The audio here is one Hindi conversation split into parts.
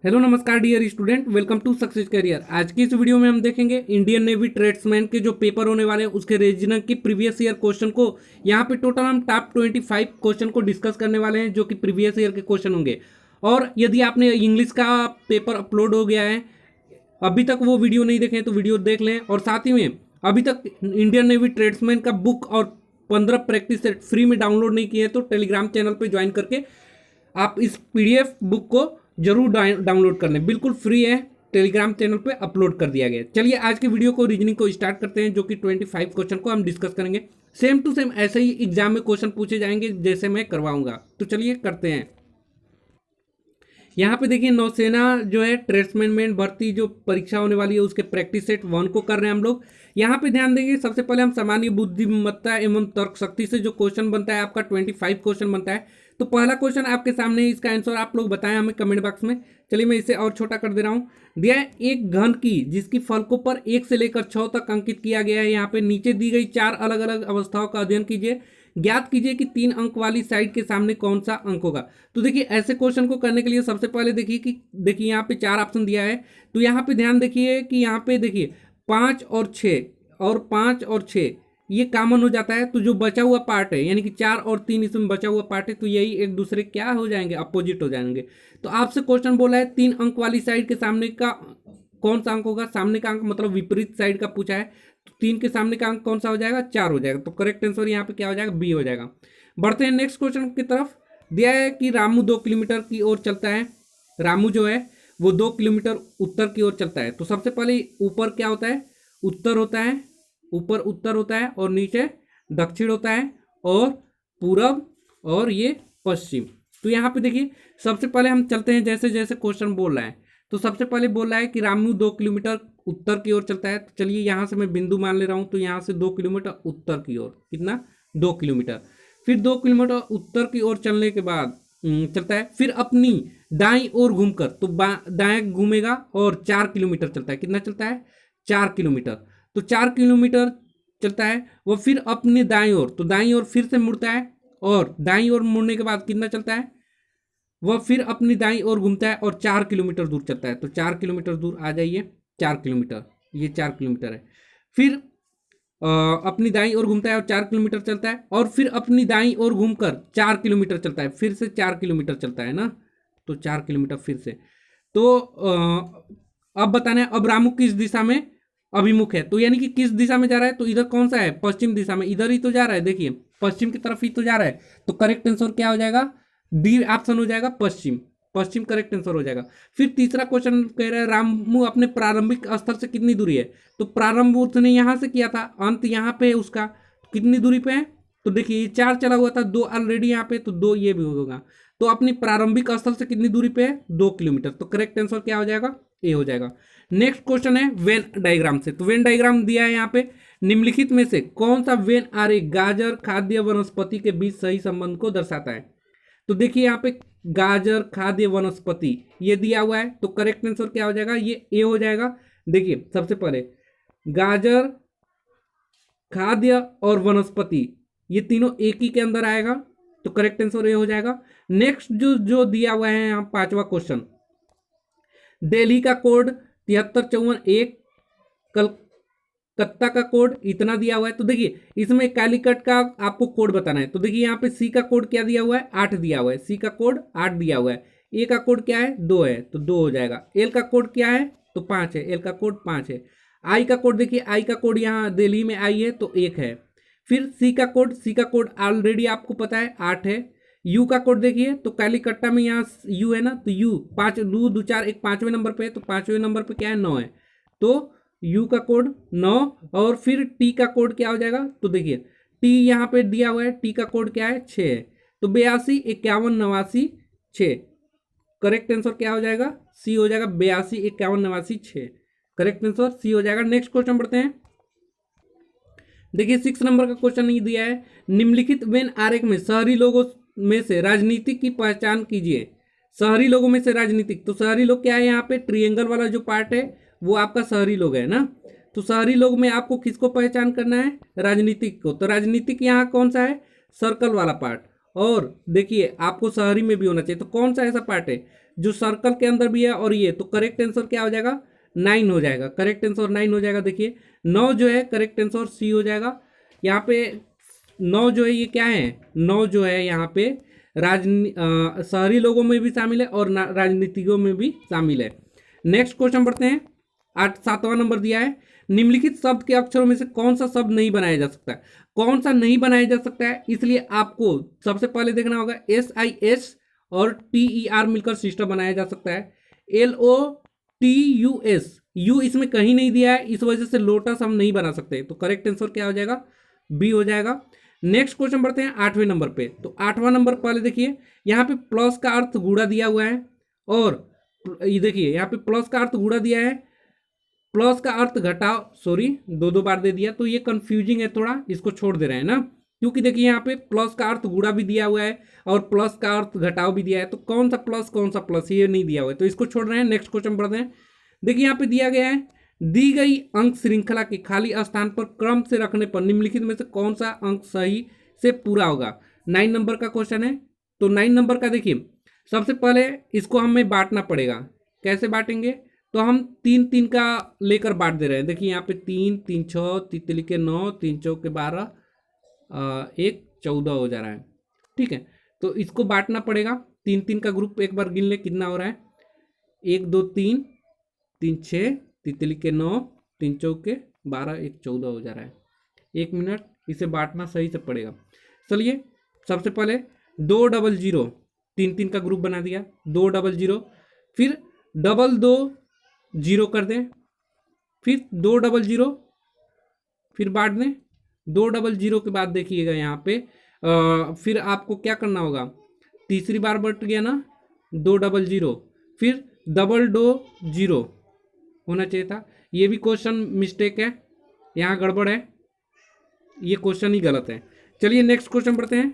हेलो नमस्कार dear student, welcome to success career. आज की इस वीडियो में हम देखेंगे इंडियन नेवी ट्रेड्समैन के जो पेपर होने वाले हैं उसके रीजनल की प्रीवियस ईयर क्वेश्चन को। यहाँ पे टोटल हम टॉप 25 क्वेश्चन को डिस्कस करने वाले हैं जो कि प्रीवियस ईयर के क्वेश्चन होंगे। और यदि आपने इंग्लिश का पेपर अपलोड हो गया है, अभी तक वो वीडियो नहीं देखे तो वीडियो देख लें। और साथ ही में अभी तक इंडियन नेवी ट्रेड्समैन का बुक और 15 प्रैक्टिस सेट फ्री में डाउनलोड नहीं किए तो टेलीग्राम चैनल पर ज्वाइन करके आप इस पीडीएफ बुक को जरूर डाउनलोड कर लें, बिल्कुल फ्री है, टेलीग्राम चैनल पे अपलोड कर दिया गया। चलिए आज के वीडियो को रीजनिंग को स्टार्ट करते हैं, जो कि 25 क्वेश्चन को हम डिस्कस करेंगे। सेम टू सेम ऐसे ही एग्जाम में क्वेश्चन पूछे जाएंगे जैसे मैं करवाऊंगा। तो चलिए करते हैं। यहाँ पे देखिए नौसेना जो है ट्रेड्समैन में भर्ती जो परीक्षा होने वाली है उसके प्रैक्टिस सेट 1 को कर रहे हैं हम लोग। यहाँ पे ध्यान देंगे, सबसे पहले हम सामान्य बुद्धिमत्ता एवं तर्क शक्ति से जो क्वेश्चन बनता है आपका 25 क्वेश्चन बनता है। तो पहला क्वेश्चन आपके सामने, इसका आंसर आप लोग बताएं हमें कमेंट बॉक्स में। चलिए मैं इसे और छोटा कर दे रहा हूँ। दिया है एक घन की जिसकी फलकों पर 1 से लेकर 6 तक अंकित किया गया है। यहाँ पे नीचे दी गई 4 अलग अलग अवस्थाओं का अध्ययन कीजिए। ज्ञात कीजिए कि 3 अंक वाली साइड के सामने कौन सा अंक होगा। तो देखिए ऐसे क्वेश्चन को करने के लिए सबसे पहले देखिए यहाँ पे 4 ऑप्शन दिया है। तो यहाँ पे ध्यान देखिए कि यहाँ पे देखिए 5 और 6 और 5 और 6 ये कॉमन हो जाता है। तो जो बचा हुआ पार्ट है यानी कि 4 और 3 इसमें बचा हुआ पार्ट है, तो यही एक दूसरे क्या हो जाएंगे, अपोजिट हो जाएंगे। तो आपसे क्वेश्चन बोला है 3 अंक वाली साइड के सामने का कौन सा अंक होगा। सामने का अंक मतलब विपरीत साइड का पूछा है, तो 3 के सामने का अंक कौन सा हो जाएगा, 4 हो जाएगा। तो करेक्ट आंसर यहाँ पे क्या हो जाएगा, बी हो जाएगा। बढ़ते हैं नेक्स्ट क्वेश्चन की तरफ। दिया है कि रामू 2 किलोमीटर की ओर चलता है। रामू जो है वो 2 किलोमीटर उत्तर की ओर चलता है। तो सबसे पहले ऊपर क्या होता है, उत्तर होता है, ऊपर उत्तर होता है और नीचे दक्षिण होता है और पूरब और ये पश्चिम। तो यहाँ पे देखिए सबसे पहले हम चलते हैं जैसे जैसे क्वेश्चन बोल रहा है। तो सबसे पहले बोल रहा है कि रामू 2 किलोमीटर उत्तर की ओर चलता है। तो चलिए यहाँ से मैं बिंदु मान ले रहा हूँ। तो यहाँ से 2 किलोमीटर उत्तर की ओर, कितना, 2 किलोमीटर। फिर 2 किलोमीटर उत्तर की ओर चलने के बाद चलता है, फिर अपनी दाईं ओर घूमकर, तो दाएं घूमेगा और 4 किलोमीटर चलता है। कितना चलता है, 4 किलोमीटर। तो 4 किलोमीटर चलता है वो, फिर अपने दाईं ओर, तो दाईं ओर फिर से मुड़ता है और दाईं ओर मुड़ने के बाद कितना चलता है, वह फिर अपनी दाईं ओर घूमता है और 4 किलोमीटर दूर चलता है। तो 4 किलोमीटर दूर आ जाइए, 4 किलोमीटर, ये 4 किलोमीटर है। फिर अपनी दाईं ओर घूमता है और 4 किलोमीटर चलता है और फिर अपनी दाईं ओर घूमकर 4 किलोमीटर चलता है, फिर से 4 किलोमीटर चलता है ना। तो 4 किलोमीटर फिर से। तो अब बताना है अब रामू किस दिशा में अभिमुख है। तो यानी कि किस दिशा में जा रहा है, तो इधर कौन सा है, पश्चिम दिशा में, इधर ही तो जा रहा है, देखिए पश्चिम की तरफ ही तो जा रहा है। तो करेक्ट आंसर क्या हो जाएगा, डी ऑप्शन हो जाएगा, पश्चिम। पश्चिम करेक्ट आंसर हो जाएगा। फिर तीसरा क्वेश्चन कह रहा है रामू अपने प्रारंभिक स्थल से कितनी दूरी है। तो प्रारंभ उसने यहाँ से किया था, अंत यहाँ पे है उसका, कितनी दूरी पे है। तो देखिए ये 4 चला हुआ था, 2 ऑलरेडी यहाँ पे, तो 2 ये भी होगा। तो अपनी प्रारंभिक स्थल से कितनी दूरी पे है, 2 किलोमीटर। तो करेक्ट आंसर क्या हो जाएगा, ए हो जाएगा। नेक्स्ट क्वेश्चन है वेन डायग्राम से। तो वेन डायग्राम दिया है यहाँ पे, निम्नलिखित में से कौन सा वेन आरेख गाजर खाद्य वनस्पति के बीच सही संबंध को दर्शाता है। तो देखिए यहाँ पे गाजर खाद्य वनस्पति ये दिया हुआ है। तो करेक्ट आंसर क्या हो जाएगा, ये ए हो जाएगा। देखिए सबसे पहले गाजर, खाद्य और वनस्पति ये तीनों एक ही के अंदर आएगा। तो करेक्ट आंसर ये हो जाएगा। नेक्स्ट जो जो दिया हुआ है यहाँ 5वां क्वेश्चन, दिल्ली का कोड 7354 कलकत्ता का कोड इतना दिया हुआ है। तो देखिए इसमें कालीकट का आपको कोड बताना है। तो देखिए यहाँ पे सी का कोड क्या दिया हुआ है, 8 दिया हुआ है। सी का कोड 8 दिया हुआ है। ए का कोड क्या है, 2 है, तो 2 हो जाएगा। एल का कोड क्या है, तो 5 है, एल का कोड 5 है। आई का कोड देखिए, आई का कोड यहाँ दिल्ली में आई है तो 1 है। फिर सी का कोड ऑलरेडी आपको पता है 8 है। यू का कोड देखिए, तो कालीकट्टा में यहाँ यू है ना, तो यू 5 2 2 4 एक 5वें नंबर पे है, तो 5वें नंबर पे क्या है, 9 है। तो यू का कोड 9। और फिर टी का कोड क्या हो जाएगा, तो देखिए टी यहाँ पे दिया हुआ है, टी का कोड क्या है, 6 है। तो 82 51 89 6। करेक्ट आंसर क्या हो जाएगा, सी हो जाएगा, 82 51 89 6। करेक्ट आंसर सी हो जाएगा। नेक्स्ट क्वेश्चन बढ़ते हैं। देखिए 6 नंबर का क्वेश्चन नहीं दिया है, निम्नलिखित वेन आरेख में शहरी लोगों में से राजनीतिक की पहचान कीजिए। शहरी लोगों में से राजनीतिक, तो शहरी लोग क्या है, यहाँ पे ट्रिएंगल वाला जो पार्ट है वो आपका शहरी लोग है ना। तो शहरी लोग में आपको किसको पहचान करना है, राजनीतिक को। तो राजनीतिक यहाँ कौन सा है, सर्कल वाला पार्ट। और देखिए आपको शहरी में भी होना चाहिए। तो कौन सा ऐसा पार्ट है जो सर्कल के अंदर भी है और ये, तो करेक्ट आंसर क्या हो जाएगा 9 हो जाएगा। करेक्ट आंसर 9 हो जाएगा। देखिए 9 जो है करेक्ट आंसर सी हो जाएगा। यहाँ पे 9 जो है ये क्या है, 9 जो है यहाँ पे शहरी लोगों में भी शामिल है और राजनीतिकों में भी शामिल है। नेक्स्ट क्वेश्चन बढ़ते हैं। 7वां नंबर दिया है, निम्नलिखित शब्द के अक्षरों में से कौन सा शब्द नहीं बनाया जा सकता है। कौन सा नहीं बनाया जा सकता है, इसलिए आपको सबसे पहले देखना होगा SIS और TER मिलकर सिस्टम बनाया जा सकता है। LOTUS, यू इसमें कहीं नहीं दिया है, इस वजह से लोटस हम नहीं बना सकते। तो करेक्ट आंसर क्या हो जाएगा, बी हो जाएगा। नेक्स्ट क्वेश्चन बढ़ते हैं 8वें नंबर पे। तो 8वां नंबर पहले देखिए, यहाँ पे प्लस का अर्थ गुणा दिया हुआ है और ये देखिए यहाँ पे प्लस का अर्थ गुणा दिया है, प्लस का अर्थ घटाओ, सॉरी दो बार दे दिया तो ये कंफ्यूजिंग है थोड़ा, इसको छोड़ दे रहे हैं ना, क्योंकि देखिए यहाँ पे प्लस का अर्थ गुणा भी दिया हुआ है और प्लस का अर्थ घटाओ भी दिया है, तो कौन सा प्लस ये नहीं दिया हुआ है, तो इसको छोड़ रहे हैं। नेक्स्ट क्वेश्चन बढ़ते हैं। देखिए यहाँ पे दिया गया है, दी गई अंक श्रृंखला के खाली स्थान पर क्रम से रखने पर निम्नलिखित में से कौन सा अंक सही से पूरा होगा। 9 नंबर का क्वेश्चन है। तो 9 नंबर का देखिए, सबसे पहले इसको हमें बांटना पड़ेगा। कैसे बांटेंगे, तो हम 3 का लेकर बांट दे रहे हैं। देखिए यहाँ पे 3 3 6 तितली के 9 3 चौके 12 1 14 हो जा रहा है। ठीक है, तो इसको बांटना पड़ेगा। 3 का ग्रुप एक बार गिन ले कितना हो रहा है, 1 2 3 3 6 तितली के 9 3 चौके 12 1 14 हो जा रहा है। 1 मिनट, इसे बांटना सही से पड़ेगा। चलिए सबसे पहले 2 0 0, 3 का ग्रुप बना दिया, 2 0 0, फिर 2 2 0 कर दें, फिर 2 0 0, फिर बांट दें। 2 0 0 के बाद देखिएगा यहाँ पे फिर आपको क्या करना होगा, तीसरी बार बढ़ गया ना 2 0 0, फिर 2 2 0 होना चाहिए था। ये भी क्वेश्चन मिस्टेक है, यहाँ गड़बड़ है, ये क्वेश्चन ही गलत है। चलिए नेक्स्ट क्वेश्चन पढ़ते हैं।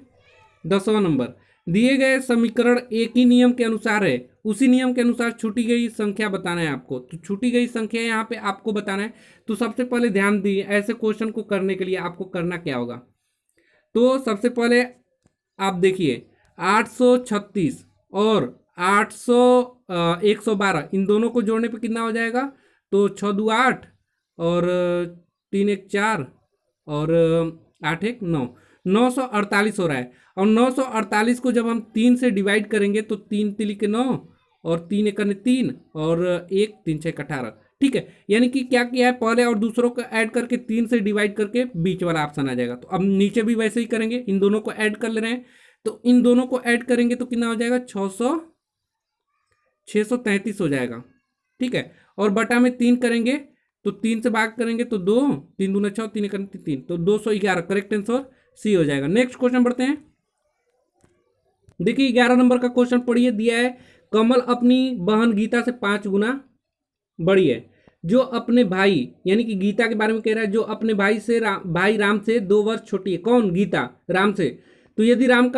10वां नंबर, दिए गए समीकरण एक ही नियम के अनुसार है, उसी नियम के अनुसार छूटी गई संख्या बताना है आपको। तो छूटी गई संख्या यहाँ पे आपको बताना है। तो सबसे पहले ध्यान दिए, ऐसे क्वेश्चन को करने के लिए आपको करना क्या होगा, तो सबसे पहले आप देखिए 836 और 112 इन दोनों को जोड़ने पे कितना हो जाएगा, तो 6 2 8 और 3 1 4 और 8 1 9, 948 हो रहा है। और 948 को जब हम 3 से डिवाइड करेंगे तो 3 तिली के 9 और 3 एक 3 और 1 3 6 18। ठीक है, यानी कि क्या किया है, पहले और दूसरों को ऐड करके 3 से डिवाइड करके बीच वाला ऑप्शन आ जाएगा। तो अब नीचे भी वैसे ही करेंगे, इन दोनों को ऐड कर ले रहे हैं, तो इन दोनों को ऐड करेंगे तो कितना हो जाएगा, 633 हो जाएगा। ठीक है, और बटा में 3 करेंगे तो 3 से भाग करेंगे तो 2 3 दूना 6 3 3, तो 211 करेक्ट आंसर सी हो जाएगा। नेक्स्ट क्वेश्चन बढ़ते हैं। देखिए 11 नंबर का क्वेश्चन पढ़िए, दिया है कमल अपनी बहन गीता से 5 गुना बड़ी है, जो अपने भाई, यानी कि गीता के बारे में कह रहा है, जो अपने भाई से भाई राम से 2 वर्ष छोटी है। कौन, गीता राम से। तो यदि राम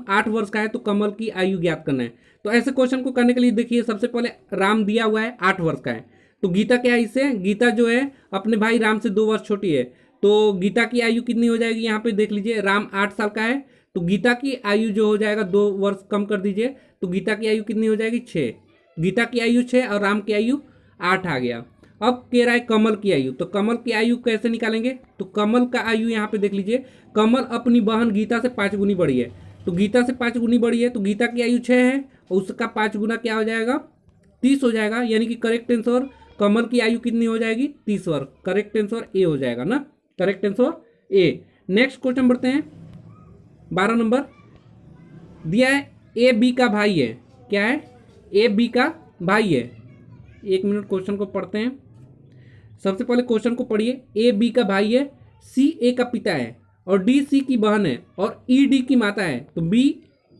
8 वर्ष का है तो कमल की आयु ज्ञात करना है। तो ऐसे क्वेश्चन को करने के लिए देखिए, सबसे पहले राम दिया हुआ है 8 वर्ष का है, तो गीता क्या है, इससे गीता जो है अपने भाई राम से 2 वर्ष छोटी है, तो गीता की आयु कितनी हो जाएगी, यहाँ पे देख लीजिए राम 8 साल का है, तो गीता की आयु जो हो जाएगा 2 वर्ष कम कर दीजिए, तो गीता की आयु कितनी हो जाएगी 6। गीता की आयु 6 और राम की आयु 8 आ गया। अब कह रहा है कमल की आयु, तो कमल की आयु कैसे निकालेंगे, तो कमल का आयु यहाँ पे देख लीजिए, कमल अपनी बहन गीता से 5 गुनी बड़ी है, तो गीता से 5 गुनी बड़ी है, तो गीता की आयु 6 है और उसका 5 गुना क्या हो जाएगा, 30 हो जाएगा। यानी कि करेक्ट आंसर कमल की आयु कितनी हो जाएगी, 30 वर्ष। करेक्ट आंसर ए हो जाएगा ना, correct answer A. Next question बढ़ते हैं। 12 नंबर दिया है ए बी का भाई है, क्या है, ए बी का भाई है। 1 मिनट क्वेश्चन को पढ़ते हैं। सबसे पहले क्वेश्चन को पढ़िए, ए बी का भाई है, सी ए का पिता है और डी सी की बहन है और ई डी की माता है, तो बी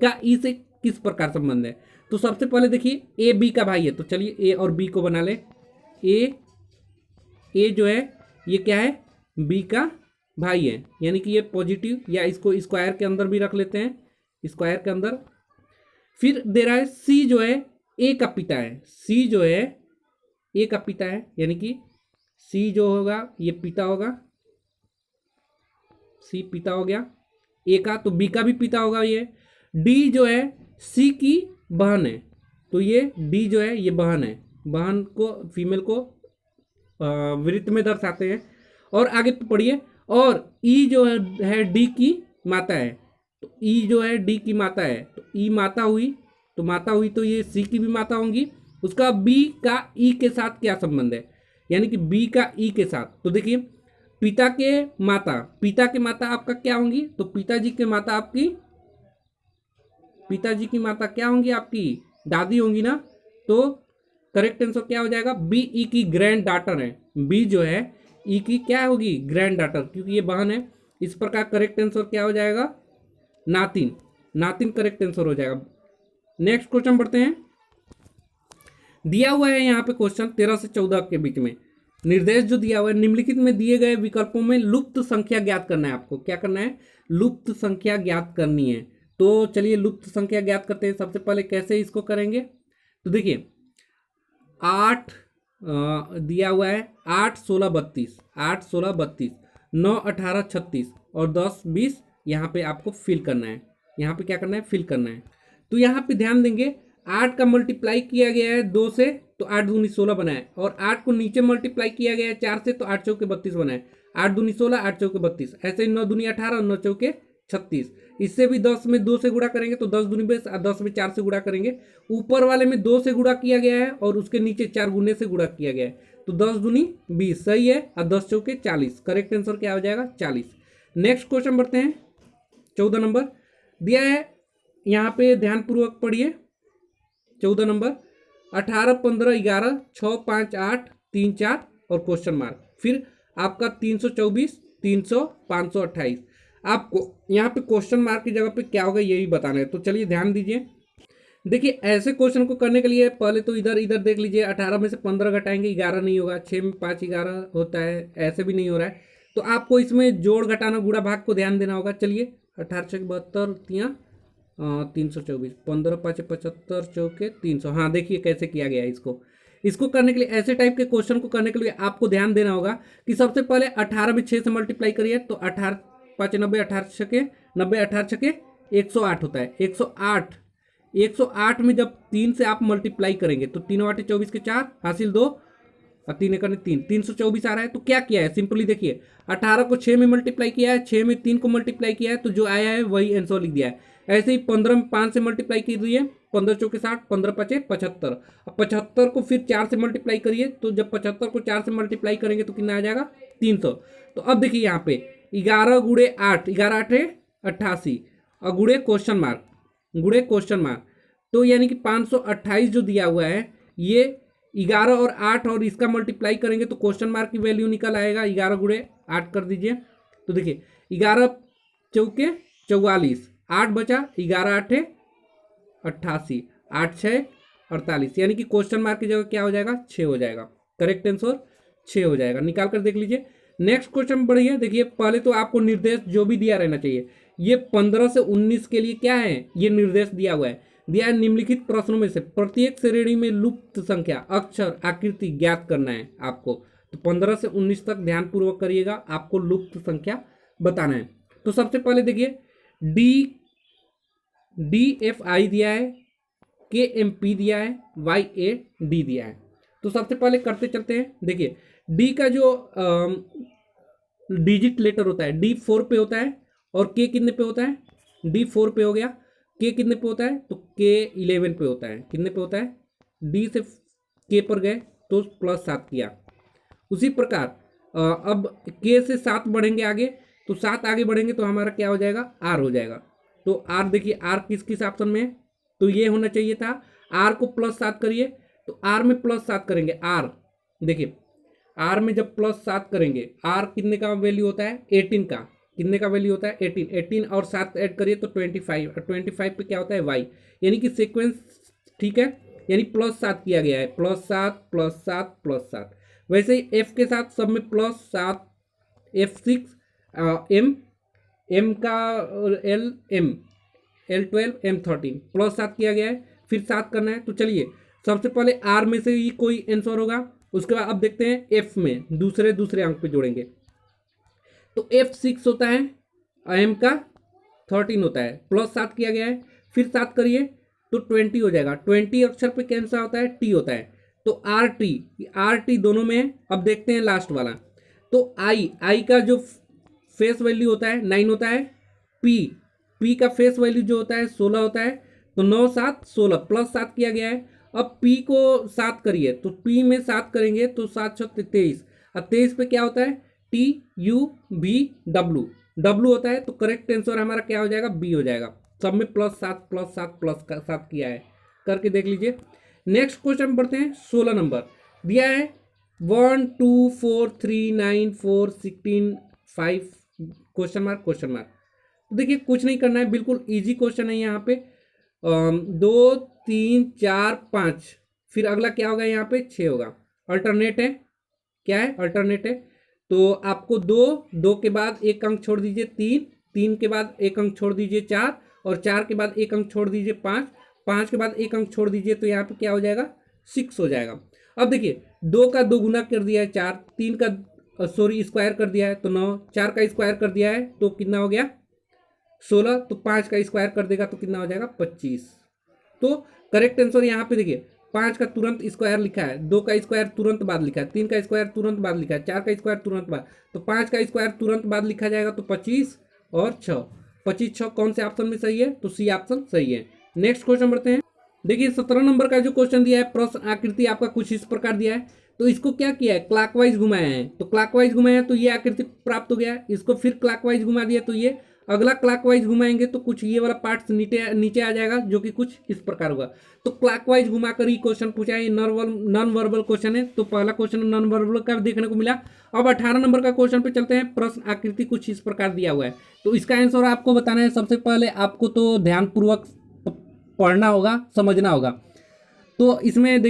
का ई से किस प्रकार संबंध है। तो सबसे पहले देखिए ए बी का भाई है, तो चलिए ए और बी को बना ले। ए जो है ये क्या है, बी का भाई है, यानी कि ये पॉजिटिव, या इसको स्क्वायर के अंदर भी रख लेते हैं, स्क्वायर के अंदर। फिर दे रहा है सी जो है ए का पिता है, सी जो है ए का पिता है, यानी कि सी जो होगा ये पिता होगा, सी पिता हो गया ए का, तो बी का भी पिता होगा ये। डी जो है सी की बहन है, तो ये डी जो है ये बहन है, बहन को फीमेल को वृत्त में दर्शाते हैं। और आगे पढ़िए, और ई जो है डी की माता है, तो ई जो है डी की माता है, तो ई माता हुई, तो माता हुई तो ये सी की भी माता होंगी। उसका बी का ई के साथ क्या संबंध है, यानी कि बी का ई के साथ, तो देखिए पिता के माता आपका क्या होंगी, तो पिताजी की माता क्या होंगी, आपकी दादी होंगी ना। तो करेक्ट आंसर क्या हो जाएगा, बी ई की ग्रैंड डॉटर है, बी जो है ई की क्या होगी, ग्रैंड डॉटर, क्योंकि ये बहन है। इस प्रकार करेक्ट आंसर क्या हो जाएगा, नातिन करेक्ट आंसर हो जाएगा। नेक्स्ट क्वेश्चन बढ़ते हैं। दिया हुआ है यहाँ पे क्वेश्चन 13 से 14 के बीच में निर्देश जो दिया हुआ है, निम्नलिखित में दिए गए विकल्पों में लुप्त संख्या ज्ञात करना है। आपको क्या करना है, लुप्त संख्या ज्ञात करनी है। तो चलिए लुप्त संख्या ज्ञात करते हैं। सबसे पहले कैसे इसको करेंगे, तो देखिए 8 दिया हुआ है, 8 16 32, 8 16 32, 9 18 36 और 10 20 यहाँ पे आपको फिल करना है। यहाँ पे क्या करना है, फिल करना है। तो यहाँ पे ध्यान देंगे 8 का मल्टीप्लाई किया गया है 2 से, तो 8 दूनी 16 बना है, और 8 को नीचे मल्टीप्लाई किया गया है 4 से, तो 8 चौके 32 बना है। 8 दूनी 16, 8 चौके 32, ऐसे ही 9 दूनी 18, 9 चौके 36। इससे भी 10 में 2 से गुणा करेंगे तो 10 दूनी 20, 10 में 4 से गुणा करेंगे। ऊपर वाले में 2 से गुणा किया गया है और उसके नीचे 4 गुने से गुणा किया गया है, तो 10 दूनी 20 सही है, और 10 चौके 40, करेक्ट आंसर क्या हो जाएगा, 40। नेक्स्ट क्वेश्चन बढ़ते हैं। 14 नंबर दिया है, यहाँ पे ध्यानपूर्वक पढ़िए। 14 नंबर 18 15 11 6 5 8 3 4 और क्वेश्चन मार्क, फिर आपका 324 300 528। आपको यहाँ पे क्वेश्चन मार्क की जगह पे क्या होगा यही बताना है। तो चलिए ध्यान दीजिए। देखिए ऐसे क्वेश्चन को करने के लिए पहले तो इधर देख लीजिए, 18 में से 15 घटाएंगे 11 नहीं होगा, 6 में 5 11 होता है, ऐसे भी नहीं हो रहा है। तो आपको इसमें जोड़ घटाना गुणा भाग को ध्यान देना होगा। चलिए 18 6 72 324, 15 5 75 चौके 300। हाँ देखिए कैसे किया गया है इसको करने के लिए। ऐसे टाइप के क्वेश्चन को करने के लिए आपको ध्यान देना होगा कि सबसे पहले 18 में 6 से मल्टीप्लाई करिए, तो 18 5 90, 18 छके 90, 18 छके 108 होता है। 108 में जब 3 से आप मल्टीप्लाई करेंगे तो 3 8 24 के 4 हासिल 2 और 3 1 3, 324 आ रहा है। तो क्या किया है, सिंपली देखिए 18 को 6 में मल्टीप्लाई किया है, 6 में 3 को मल्टीप्लाई किया है, तो जो आया है वही आंसर लिख दिया है। ऐसे ही 15 में 5 से मल्टीप्लाई कीजिए, 15 चौके 60, 15 5 75। अब 75 को फिर 4 से मल्टीप्लाई करिए, तो जब 75 को 4 से मल्टीप्लाई करेंगे तो कितना आ जाएगा, 300। तो अब देखिए यहाँ पे 11 गुणे 8, 11 8 88 और गुणे क्वेश्चन मार्क, तो यानी कि 528 जो दिया हुआ है, ये 11 और 8 और इसका मल्टीप्लाई करेंगे तो क्वेश्चन मार्क की वैल्यू निकल आएगा। 11 गुणे 8 कर दीजिए, तो देखिए 11 चौके 44, 8 बचा, 11 8 88, 8 6 48, यानी कि क्वेश्चन मार्क की जगह क्या हो जाएगा, 6 हो जाएगा। करेक्ट आंसर 6 हो जाएगा। निकाल कर देख लीजिए। नेक्स्ट क्वेश्चन बढ़िए। देखिए पहले तो आपको निर्देश जो भी दिया रहना चाहिए, ये 15 से 19 के लिए क्या है, ये निर्देश दिया हुआ है। निम्नलिखित प्रश्नों में से प्रत्येक श्रेणी में लुप्त संख्या अक्षर आकृति ज्ञात करना है आपको। तो 15 से 19 तक ध्यानपूर्वक करिएगा, आपको लुप्त संख्या बताना है। तो सबसे पहले देखिए DFI दिया है, KMP दिया है, YAD दिया है। तो सबसे पहले करते चलते हैं। देखिए D का जो डिजिट लेटर होता है D 4 पे होता है, और K कितने पे होता है, D 4 पे हो गया। K कितने पे होता है, तो K 11 पे होता है। कितने पे होता है, D से K पर गए तो +7 किया। उसी प्रकार अब K से 7 बढ़ेंगे आगे, तो 7 आगे बढ़ेंगे तो हमारा क्या हो जाएगा, R हो जाएगा। तो R देखिए R किस ऑप्शन में है, तो ये होना चाहिए था। R को +7 करिए, तो R में +7 करेंगे। R देखिए R में जब +7 करेंगे, R कितने का वैल्यू होता है, 18 का। कितने का वैल्यू होता है, 18 और 7 ऐड करिए तो 25, और 25 पे क्या होता है, Y, यानी कि सीक्वेंस ठीक है, यानी +7 किया गया है, +7 +7 +7। वैसे ही F के साथ सब में +7, F6 M का L12 M13 +7 किया गया है, फिर 7 करना है। तो चलिए सबसे पहले R में से ही कोई आंसर होगा, उसके बाद अब देखते हैं F में दूसरे अंक पे जोड़ेंगे। तो F6 होता है, M का 13 होता है, +7 किया गया है, फिर 7 करिए तो 20 हो जाएगा। 20 अक्षर पे कैंसिल होता है, टी होता है, तो आर टी दोनों में है। अब देखते हैं लास्ट वाला, तो आई का जो फेस वैल्यू होता है 9 होता है, पी का फेस वैल्यू जो होता है 16 होता है, तो 9 7 16 प्लस 7 किया गया है। अब पी को 7 करिए, तो पी में 7 करेंगे तो 7 6 23। अब 23 पे क्या होता है, टी यू भी डब्लू, डब्लू होता है, तो करेक्ट आंसर हमारा क्या हो जाएगा, बी हो जाएगा। सब में +7 किया है, करके देख लीजिए। नेक्स्ट क्वेश्चन बढ़ते हैं। 16 नंबर दिया है 1 2 4 3 9 4 16 5 क्वेश्चन मार्क क्वेश्चन मार्क। तो देखिए कुछ नहीं करना है, बिल्कुल इजी क्वेश्चन है। यहाँ पे 2 3 4 5, फिर अगला क्या होगा, यहाँ पे 6 होगा। अल्टरनेट है, क्या है, अल्टरनेट है। तो आपको दो के बाद एक अंक छोड़ दीजिए 3, 3 के बाद एक अंक छोड़ दीजिए 4, और 4 के बाद एक अंक छोड़ दीजिए 5, 5 के बाद एक अंक छोड़ दीजिए, तो यहाँ पे क्या हो जाएगा, 6 हो जाएगा। अब देखिए 2 का 2 गुना कर दिया है 4, 3 का स्क्वायर कर दिया है तो 9, 4 का स्क्वायर कर दिया है तो कितना हो गया 16, तो 5 का स्क्वायर कर देगा तो कितना हो जाएगा 25। तो करेक्ट आंसर यहाँ पे देखिए 5 का तुरंत स्क्वायर लिखा है, 2 का स्क्वायर तुरंत बाद लिखा है, 3 का स्क्वायर तुरंत बाद लिखा है, 4 का स्क्वायर तुरंत बाद, तो 5 का स्क्वायर तुरंत बाद लिखा जाएगा, तो 25 और 6, 25 6 कौन से ऑप्शन में सही है, तो सी ऑप्शन सही है। नेक्स्ट क्वेश्चन बढ़ते हैं। देखिए 17 नंबर का जो क्वेश्चन दिया है, प्रश्न आकृति आपका कुछ इस प्रकार दिया है, तो इसको क्या किया है, क्लॉकवाइज घुमाया है, तो क्लॉकवाइज घुमाया तो ये आकृति प्राप्त हो गया है। इसको फिर क्लॉकवाइज घुमा दिया तो ये, अगला क्लॉकवाइज घुमाएंगे तो कुछ ये वाला पार्ट नीचे आ जाएगा, जो कि कुछ इस प्रकार होगा। तो क्लॉकवाइज घुमाकर ही क्वेश्चन पूछा है, नॉन वर्बल क्वेश्चन है, तो पहला क्वेश्चन नॉन वर्बल का देखने को मिला। अब 18 नंबर का क्वेश्चन पे चलते हैं। प्रश्न आकृति कुछ इस प्रकार दिया हुआ है, तो इसका आंसर आपको बताना है। सबसे पहले आपको तो ध्यानपूर्वक पढ़ना होगा, समझना होगा। तो इसमें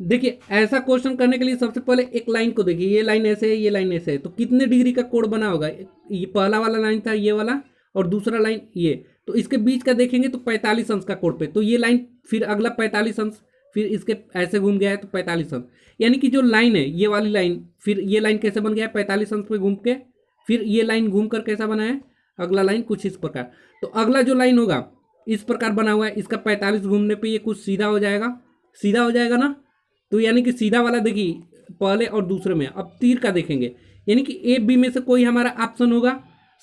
देखिए ऐसा क्वेश्चन करने के लिए सबसे पहले एक लाइन को देखिए, ये लाइन ऐसे है, ये लाइन ऐसे है, तो कितने डिग्री का कोण बना होगा, ये पहला वाला लाइन था ये वाला, और दूसरा लाइन ये, तो इसके बीच का देखेंगे तो 45 अंश का कोण पे, तो ये लाइन फिर अगला 45 अंश, फिर इसके ऐसे घूम गया है तो 45 अंश, यानी कि जो लाइन है ये वाली लाइन, फिर ये लाइन कैसे बन गया है 45 अंश पे घूम के, फिर ये लाइन घूम कर कैसा बना है अगला लाइन कुछ इस प्रकार। तो अगला जो लाइन होगा इस प्रकार बना हुआ है, इसका 45 घूमने पे ये कुछ सीधा हो जाएगा, सीधा हो जाएगा ना, तो यानी कि सीधा वाला देखिए पहले और दूसरे में। अब तीर का देखेंगे, यानी कि ए बी में से कोई हमारा ऑप्शन होगा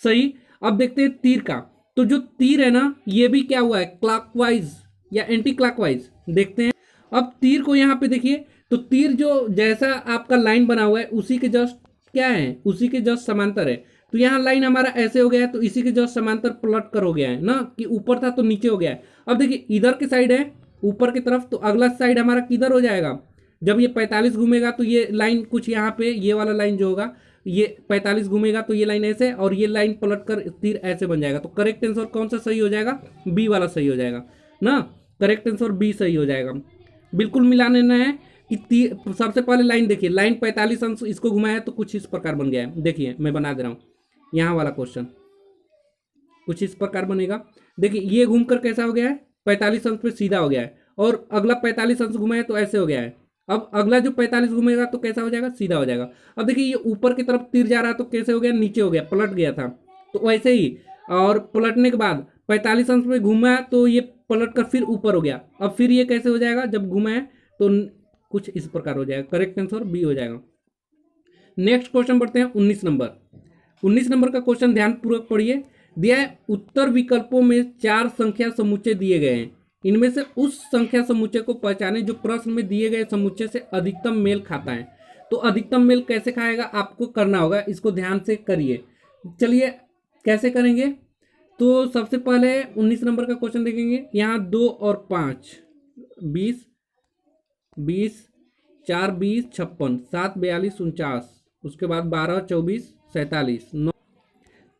सही। अब देखते हैं तीर का, तो जो तीर है ना ये भी क्या हुआ है क्लॉकवाइज या एंटी क्लॉकवाइज, देखते हैं। अब तीर को यहाँ पे देखिए, तो तीर जो जैसा आपका लाइन बना हुआ है उसी के जस्ट क्या है, उसी के जस्ट समांतर है, तो यहाँ लाइन हमारा ऐसे हो गया है, तो इसी के जस्ट समांतर पलट कर हो गया है ना, कि ऊपर था तो नीचे हो गया है। अब देखिए इधर की साइड है ऊपर की तरफ, तो अगला साइड हमारा किधर हो जाएगा, जब ये 45 घूमेगा तो ये लाइन कुछ यहाँ पे, ये वाला लाइन जो होगा ये 45 घूमेगा तो ये लाइन ऐसे, और ये लाइन पलट कर तीर ऐसे बन जाएगा। तो करेक्ट आंसर कौन सा सही हो जाएगा, बी वाला सही हो जाएगा ना, करेक्ट आंसर बी सही हो जाएगा। बिल्कुल मिला लेना है कि तीर, सबसे पहले लाइन देखिए, लाइन 45 अंश इसको घुमाया तो कुछ इस प्रकार बन गया है। देखिए मैं बना दे रहा हूँ, यहाँ वाला क्वेश्चन कुछ इस प्रकार बनेगा। देखिए ये घूमकर कैसा हो गया है 45 अंश पे सीधा हो गया है, और अगला 45 अंश घुमाया तो ऐसे हो गया है। अब अगला जो 45 घूमेगा तो कैसा हो जाएगा, सीधा हो जाएगा। अब देखिए ये ऊपर की तरफ तीर जा रहा है तो कैसे हो गया, नीचे हो गया, पलट गया था, तो वैसे ही। और पलटने के बाद 45 अंश में घूमा तो ये पलट कर फिर ऊपर हो गया। अब फिर ये कैसे हो जाएगा, जब घुमाए तो कुछ इस प्रकार हो जाएगा। करेक्ट आंसर बी हो जाएगा। नेक्स्ट क्वेश्चन बढ़ते हैं 19 नंबर। 19 नंबर का क्वेश्चन ध्यानपूर्वक पढ़िए। दिया है उत्तर विकल्पों में 4 संख्या समुच्चय दिए गए हैं, इनमें से उस संख्या समुच्चय को पहचानें जो प्रश्न में दिए गए समुच्चय से अधिकतम मेल खाता है। तो अधिकतम मेल कैसे खाएगा आपको करना होगा, इसको ध्यान से करिए। चलिए कैसे करेंगे, तो सबसे पहले 19 नंबर का क्वेश्चन देखेंगे। यहाँ 2 और 5 20, 20 4 20 56, 7 42 49, उसके बाद 12 24 47 9।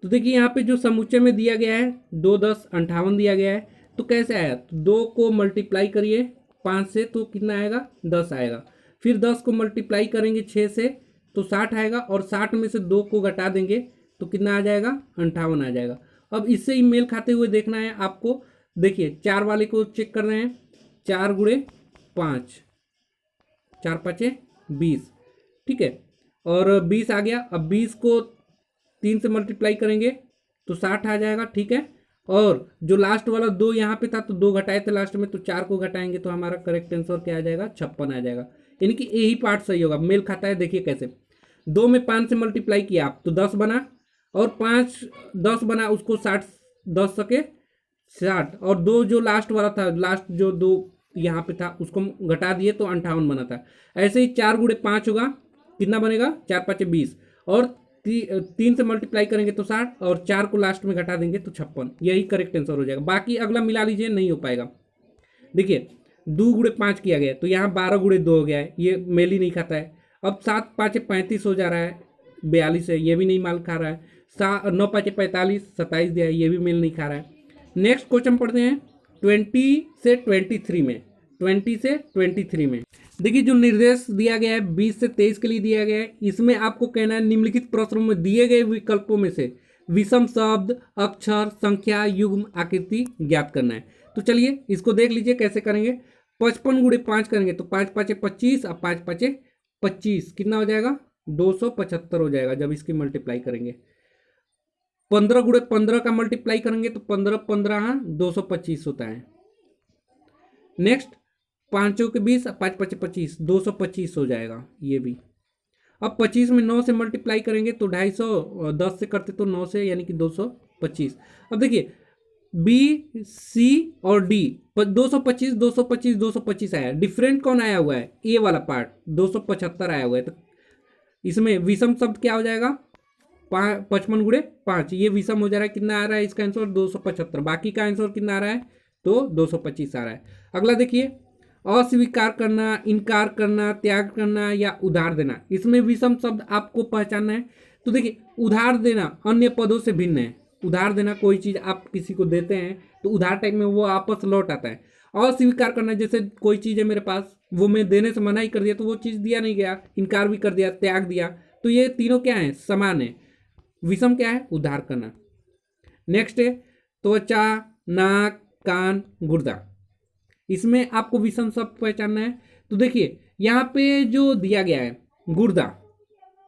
तो देखिए यहाँ पे जो समुच्चय में दिया गया है 2 10 58 दिया गया है, तो कैसे आया, तो 2 को मल्टीप्लाई करिए 5 से तो कितना आएगा 10 आएगा, फिर 10 को मल्टीप्लाई करेंगे 6 से तो 60 आएगा, और 60 में से 2 को घटा देंगे तो कितना आ जाएगा 58 आ जाएगा। अब इससे ही मेल खाते हुए देखना है आपको। देखिए 4 वाले को चेक कर रहे हैं, 4 गुणे 5, 4 5 20, ठीक है, और 20 आ गया। अब 20 को 3 से मल्टीप्लाई करेंगे तो 60 आ जाएगा, ठीक है। और जो लास्ट वाला 2 यहाँ पे था तो 2 घटाए थे लास्ट में, तो 4 को घटाएंगे तो हमारा करेक्ट आंसर क्या आ जाएगा, 56 आ जाएगा। यानी कि यही पार्ट सही होगा, मेल खाता है। देखिए कैसे, 2 में 5 से मल्टीप्लाई किया आप तो 10 बना, और 5 10 बना, उसको 60 10 सके 60, और 2 जो लास्ट वाला था, लास्ट जो 2 यहाँ पे था उसको घटा दिए तो 58 बना था। ऐसे ही 4 गुणे 5 होगा, कितना बनेगा, 4 5 20, और 3 से मल्टीप्लाई करेंगे तो 60, और 4 को लास्ट में घटा देंगे तो 56। यही करेक्ट आंसर हो जाएगा। बाकी अगला मिला लीजिए, नहीं हो पाएगा। देखिए 2 गुणे 5 किया गया तो यहाँ 12 गुणे 2 हो गया है, ये मेल ही नहीं खाता है। अब 7 5 35 हो जा रहा है, 42 है, ये भी नहीं माल खा रहा है। 9 5 45 27 दिया है, ये भी मेल नहीं खा रहा है। नेक्स्ट क्वेश्चन पढ़ते हैं 20 से 23 में। 20 से 23 में देखिए जो निर्देश दिया गया है 20 से 23 के लिए दिया गया है, इसमें आपको कहना है निम्नलिखित प्रश्नों में दिए गए विकल्पों में से विषम शब्द, अक्षर, संख्या, युग्म, आकृति ज्ञात करना है। तो चलिए इसको देख लीजिए कैसे करेंगे। 55 गुणे 5 करेंगे तो 5 5 25, अब 5 5 25 कितना हो जाएगा, 275 हो जाएगा जब इसकी मल्टीप्लाई करेंगे। 15 गुणे 15 का मल्टीप्लाई करेंगे तो 15 15 225 होता है। नेक्स्ट 5 के 20, 5 5 25, 225 हो जाएगा ये भी। अब 25 में 9 से मल्टीप्लाई करेंगे तो 250, 10 से करते तो 9 से, यानी कि 225। अब देखिए बी सी और डी 225 225 225 आया, डिफरेंट कौन आया हुआ है, ए वाला पार्ट 275 आया हुआ है। तो इसमें विषम शब्द क्या हो जाएगा, 55 गुणे 5, ये विषम हो जा रहा है। कितना आ रहा है इसका आंसर, 275। बाकी का आंसर कितना आ रहा है, तो 225 आ रहा है। अगला देखिए, अस्वीकार करना, इनकार करना, त्याग करना या उधार देना, इसमें विषम शब्द आपको पहचानना है। तो देखिए उधार देना अन्य पदों से भिन्न है। उधार देना, कोई चीज आप किसी को देते हैं तो उधार टाइप में वो वापस लौट आता है। अस्वीकार करना, जैसे कोई चीज है मेरे पास, वो मैं देने से मना ही कर दिया तो वो चीज दिया नहीं गया, इनकार भी कर दिया, त्याग दिया, तो ये तीनों क्या है, समान है। विषम क्या है, उधार करना। नेक्स्ट है त्वचा, नाक, कान, गुर्दा, इसमें आपको विषम शब्द पहचानना है। तो देखिए यहाँ पे जो दिया गया है गुर्दा,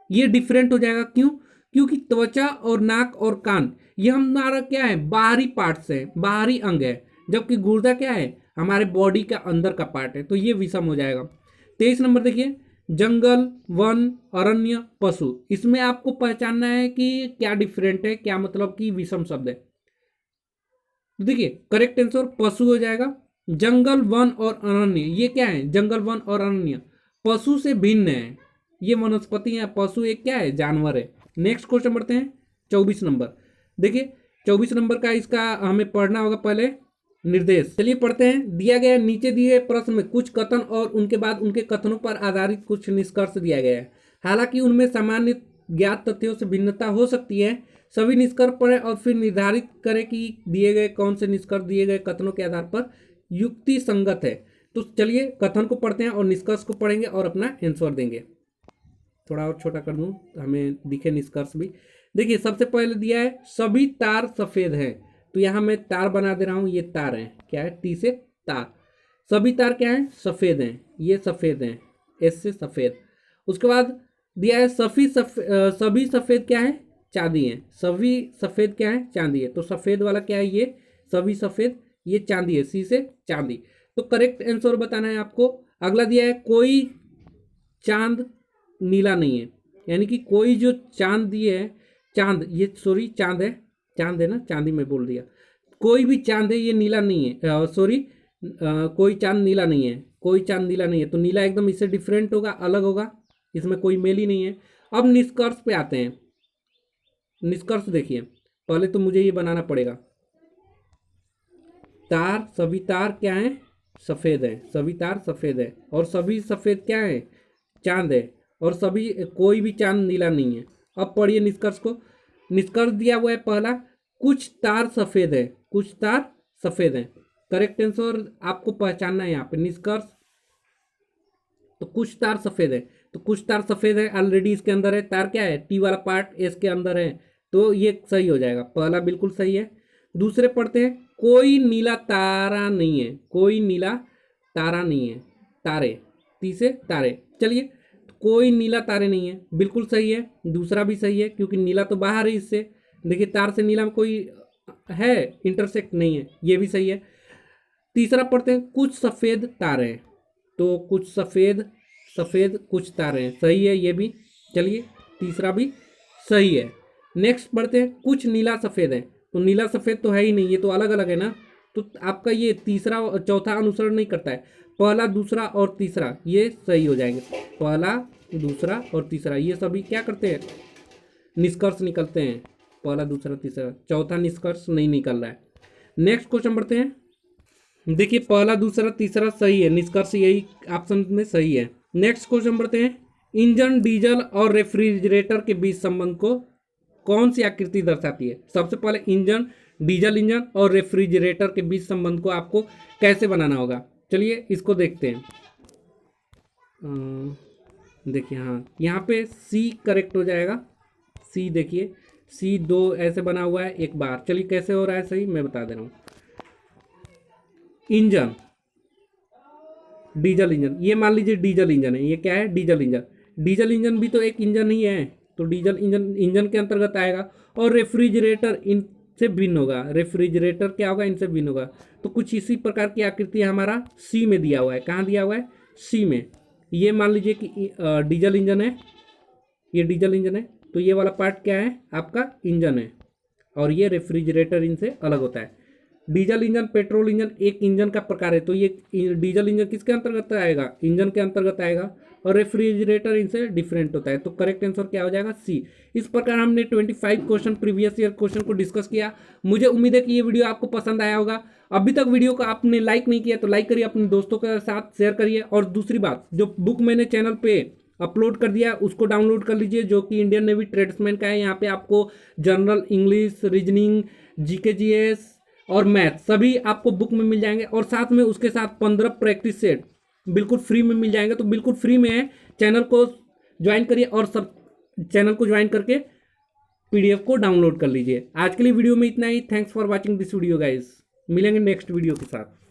ये डिफरेंट हो जाएगा। क्यों, क्योंकि त्वचा और नाक और कान ये हमारा क्या है, बाहरी पार्ट्स है, बाहरी अंग है, जबकि गुर्दा क्या है, हमारे बॉडी का अंदर का पार्ट है, तो ये विषम हो जाएगा। 23 नंबर देखिए, जंगल, वन, अरण्य, पशु, इसमें आपको पहचानना है कि क्या डिफरेंट है, क्या मतलब कि विषम शब्द है। तो देखिए करेक्ट आंसर पशु हो जाएगा। जंगल, वन और अरण्य, ये क्या है, जंगल, वन और अरण्य पशु से भिन्न है, ये वनस्पति है, पशु एक क्या है, जानवर है। नेक्स्ट क्वेश्चन बढ़ते हैं 24 नंबर। देखिए 24 नंबर का इसका हमें पढ़ना होगा पहले निर्देश। चलिए पढ़ते हैं। दिया गया नीचे दिए प्रश्न में कुछ कथन और उनके बाद उनके कथनों पर आधारित कुछ निष्कर्ष दिया गया है, हालांकि उनमें सामान्य ज्ञात तथ्यों से भिन्नता हो सकती है। सभी निष्कर्ष पढ़ें और फिर निर्धारित करें कि दिए गए कौन से निष्कर्ष दिए गए कथनों के आधार पर युक्ति संगत है। तो चलिए कथन को पढ़ते हैं और निष्कर्ष को पढ़ेंगे और अपना आंसर देंगे। थोड़ा और छोटा कर दूं हमें दिखे निष्कर्ष भी। देखिए सबसे पहले दिया है सभी तार सफेद हैं, तो यहां मैं तार बना दे रहा हूं, ये तार है, क्या है, टी से तार। सभी तार क्या है, सफेद हैं, ये सफेद हैं, एस से सफेद। उसके बाद दिया है सभी सफेद क्या है, चांदी है। सभी सफेद क्या है, चांदी है। तो सफेद वाला क्या है, ये सभी सफेद, ये चांदी है, सी से चांदी। तो करेक्ट आंसर बताना है आपको। अगला दिया है कोई चांद नीला नहीं है, यानी कि कोई जो चांद दिए है, चांद, ये सॉरी चांद है, चांद है ना, चांदी में बोल दिया, कोई भी चांद है ये नीला नहीं है, सॉरी कोई चांद नीला नहीं है, कोई चांद नीला नहीं है। तो नीला एकदम इससे डिफरेंट होगा, अलग होगा, इसमें कोई मेल ही नहीं है। अब निष्कर्ष पे आते हैं। निष्कर्ष देखिए, पहले तो मुझे ये बनाना पड़ेगा। तार, सभी तार क्या है, सफेद है, सभी तार सफेद है, और सभी सफेद क्या है, चांद है, और सभी कोई भी चांद नीला नहीं है। अब पढ़िए निष्कर्ष को। निष्कर्ष दिया हुआ है पहला, कुछ तार सफेद है, कुछ तार सफेद है। करेक्ट आंसर आपको पहचानना है यहाँ पे निष्कर्ष। तो कुछ तार सफेद है, तो कुछ तार सफेद है, ऑलरेडी इसके अंदर है। तार क्या है, टी वाला पार्ट एस के अंदर है, तो ये सही हो जाएगा, पहला बिल्कुल सही है। दूसरे पढ़ते हैं, कोई नीला तारा नहीं है, कोई नीला तारा नहीं है, तारे, टी से तारे। चलिए कोई नीला तारे नहीं है, बिल्कुल सही है। दूसरा भी सही है, क्योंकि नीला तो बाहर है इससे। देखिए तार से नीला में कोई है, इंटरसेक्ट नहीं है, ये भी सही है। तीसरा पढ़ते हैं, कुछ सफ़ेद तारे हैं, तो कुछ सफ़ेद सफ़ेद कुछ तारे हैं, सही है ये भी। चलिए तीसरा भी सही है। नेक्स्ट पढ़ते हैं, कुछ नीला सफ़ेद है, तो नीला सफ़ेद तो है ही नहीं, ये तो अलग अलग है ना, तो आपका ये तीसरा और चौथा अनुसरण नहीं करता है। पहला दूसरा और तीसरा ये सही हो जाएंगे, पहला दूसरा और तीसरा ये सभी क्या करते हैं, निष्कर्ष निकलते हैं। पहला दूसरा तीसरा, चौथा निष्कर्ष नहीं निकल रहा है। नेक्स्ट क्वेश्चन बढ़ते हैं। देखिए पहला दूसरा तीसरा सही है, निष्कर्ष यही ऑप्शन में सही है। नेक्स्ट क्वेश्चन बढ़ते हैं, इंजन डीजल और रेफ्रिजरेटर के बीच संबंध को कौन सी आकृति दर्शाती है। सबसे पहले इंजन, डीजल इंजन और रेफ्रिजरेटर के बीच संबंध को आपको कैसे बनाना होगा, चलिए इसको देखते हैं। देखिए हाँ, यहाँ पे सी करेक्ट हो जाएगा। सी देखिए, सी दो ऐसे बना हुआ है एक बार। चलिए कैसे हो रहा है सही, मैं बता दे रहा हूँ। इंजन, डीजल इंजन, ये मान लीजिए डीजल इंजन है, ये क्या है, डीजल इंजन। डीजल इंजन भी तो एक इंजन ही है, तो डीजल इंजन इंजन के अंतर्गत आएगा। और रेफ्रिजरेटर इनसे भिन्न होगा, रेफ्रिजरेटर क्या होगा, इनसे भिन्न होगा। तो कुछ इसी प्रकार की आकृति हमारा सी में दिया हुआ है। कहाँ दिया हुआ है, सी में। ये मान लीजिए कि डीजल इंजन है, ये डीजल इंजन है, तो ये वाला पार्ट क्या है, आपका इंजन है, और ये रेफ्रिजरेटर इनसे अलग होता है। डीजल इंजन, पेट्रोल इंजन एक इंजन का प्रकार है, तो ये डीजल इंजन किसके अंतर्गत आएगा, इंजन के अंतर्गत आएगा। और रेफ्रिजरेटर इनसे डिफरेंट होता है, तो करेक्ट आंसर क्या हो जाएगा, सी। इस प्रकार हमने 25 क्वेश्चन प्रीवियस ईयर क्वेश्चन को डिस्कस किया। मुझे उम्मीद है कि ये वीडियो आपको पसंद आया होगा। अभी तक वीडियो को आपने लाइक नहीं किया तो लाइक करिए, अपने दोस्तों के साथ शेयर करिए। और दूसरी बात, जो बुक मैंने चैनल पे अपलोड कर दिया उसको डाउनलोड कर लीजिए, जो कि इंडियन नेवी ट्रेड्समैन का है। यहाँ पे आपको general English, reasoning, GK GS और मैथ सभी आपको बुक में मिल जाएंगे। और साथ में उसके साथ 15 प्रैक्टिस सेट बिल्कुल फ्री में मिल जाएंगे, तो बिल्कुल फ्री में है। चैनल को ज्वाइन करिए और सब चैनल को ज्वाइन करके पीडीएफ को डाउनलोड कर लीजिए। आज के लिए वीडियो में इतना ही। Thanks for watching this video guys, मिलेंगे नेक्स्ट वीडियो के साथ।